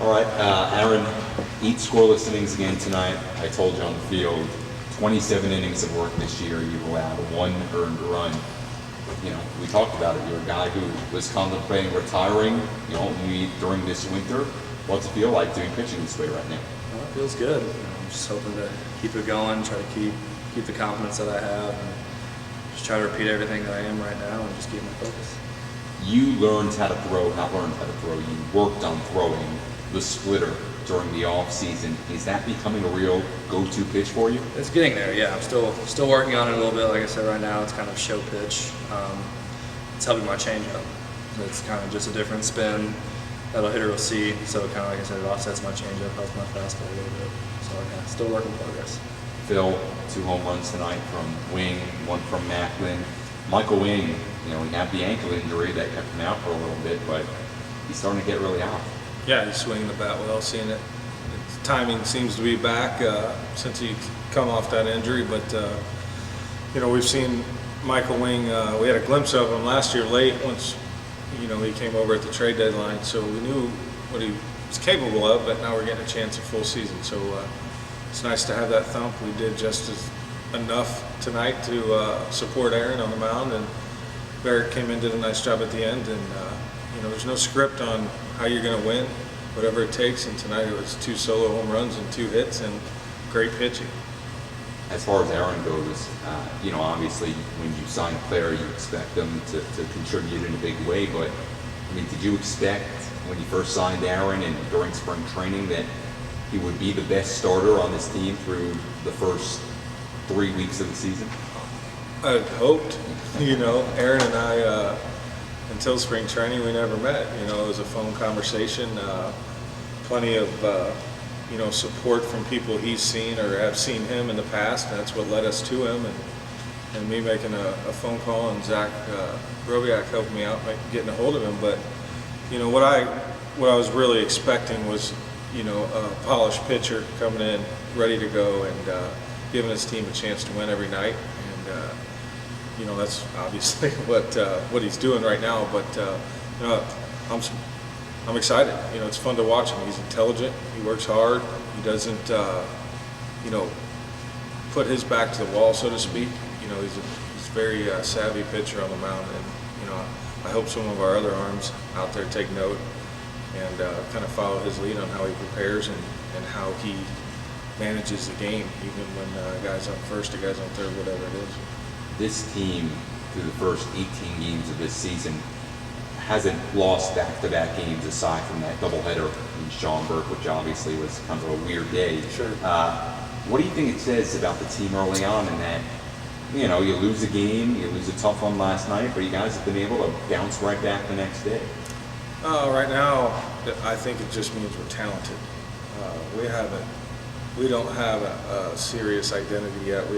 All right, Aaron, 8 scoreless innings again tonight. I told you on the field, 27 innings of work this year. You've allowed 1 earned run. You know, we talked about it. You're a guy who was contemplating retiring, you know, during this winter. What's it feel like doing pitching this way right now? Well, it feels good. I'm just hoping to keep it going, try to keep the confidence that I have, and just try to repeat everything that I am right now and just keep my focus. You learned how to throw, not learned how to throw, you worked on throwing the splitter during the off season. Is that becoming a real go-to pitch for you? It's getting there, yeah. I'm still working on it a little bit. Like I said, right now it's kind of show pitch. It's helping my changeup. It's kind of just a different spin that a hitter will see. So kind of like I said, it offsets my changeup, helps my fastball a little bit. So yeah, still work in progress. Phil, 2 home runs tonight from Wing, 1 from Macklin. Michael Wing, you know, he had the ankle injury that kept him out for a little bit, but he's starting to get really hot. Yeah, he's swinging the bat well, seeing it. His timing seems to be back since he's come off that injury, but you know, we've seen Michael Wing, we had a glimpse of him last year late once, you know, he came over at the trade deadline, so we knew what he was capable of, but now we're getting a chance of full season. So it's nice to have that thump. We did just enough tonight to support Aaron on the mound, and Barrett came in, did a nice job at the end, and you know, there's no script on how you're going to win, whatever it takes, and tonight it was 2 solo home runs and 2 hits and great pitching. As far as Aaron goes, you know, obviously when you sign a player, you expect them to contribute in a big way, but I mean, did you expect when you first signed Aaron and during spring training that he would be the best starter on this team through the first 3 weeks of the season? I hoped. You know, Aaron and I, until spring training, we never met. You know, it was a phone conversation, plenty of, you know, support from people he's seen or have seen him in the past. And that's what led us to him, and me making a phone call and Zach Robiak helped me out getting a hold of him. But, you know, what I was really expecting was, you know, a polished pitcher coming in, ready to go, and giving his team a chance to win every night. And you know, that's obviously what he's doing right now. But you know, I'm excited. You know, it's fun to watch him. He's intelligent. He works hard. He doesn't, you know, put his back to the wall, so to speak. You know, he's a very savvy pitcher on the mound, and you know, I hope some of our other arms out there take note and kind of follow his lead on how he prepares and how he manages the game, even when guys on first or guys on third, whatever it is. This team, through the first 18 games of this season, hasn't lost back-to-back games aside from that doubleheader in Schaumburg, which obviously was kind of a weird day. Sure. What do you think it says about the team early on in that, you know, you lose a game, you lose a tough one last night, but you guys have been able to bounce right back the next day? Right now, I think it just means we're talented. We don't have a serious identity yet.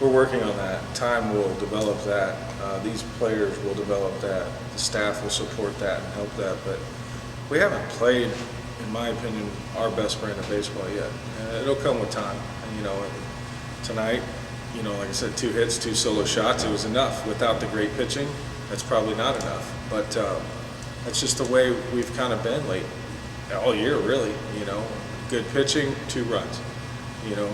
We're working on that. Time will develop that. These players will develop that. The staff will support that and help that. But we haven't played, in my opinion, our best brand of baseball yet. And it'll come with time. And, you know, tonight, you know, like I said, 2 hits, 2 solo shots, it was enough. Without the great pitching, that's probably not enough. But that's just the way we've kind of been late, all year, really. You know, good pitching, 2 runs. You know,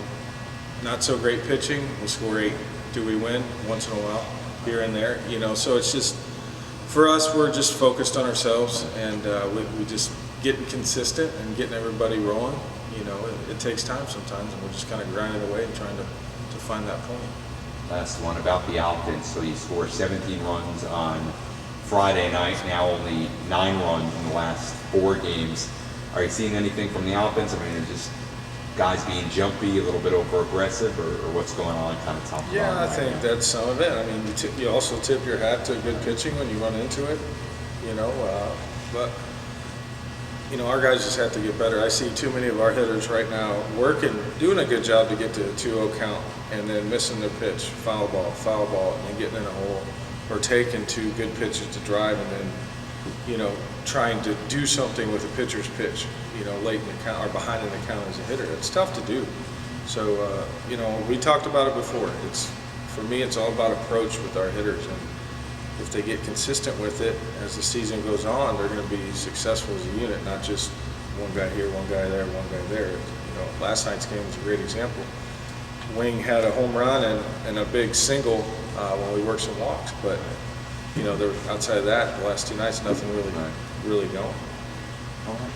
not so great pitching, we'll score 8. Do we win? Once in a while, here and there. You know, so it's just, for us, we're just focused on ourselves, and we just getting consistent and getting everybody rolling. You know, it takes time sometimes, and we're just kind of grinding away and trying to find that point. Last one about the offense. So you scored 17 runs on Friday night, now only 9 runs in the last 4 games. Are you seeing anything from the offense? I mean, it's just guys being jumpy, a little bit over aggressive, or what's going on kind of top of Yeah, I right think now? that's some of it. I mean, you also tip your hat to good pitching when you run into it, you know, but you know, our guys just have to get better. I see too many of our hitters right now doing a good job to get to a 2-0 count, and then missing their pitch, foul ball, and then getting in a hole, or taking 2 good pitches to drive, and then, you know, trying to do something with a pitcher's pitch, you know, late in the count or behind in the count as a hitter. It's tough to do. So, you know, we talked about it before. For me, it's all about approach with our hitters, and if they get consistent with it as the season goes on, they're going to be successful as a unit, not just one guy here, one guy there, one guy there. You know, last night's game was a great example. Wing had a home run and a big single when we worked some walks, but you know, outside of that, the last two nights, nothing really going. All right.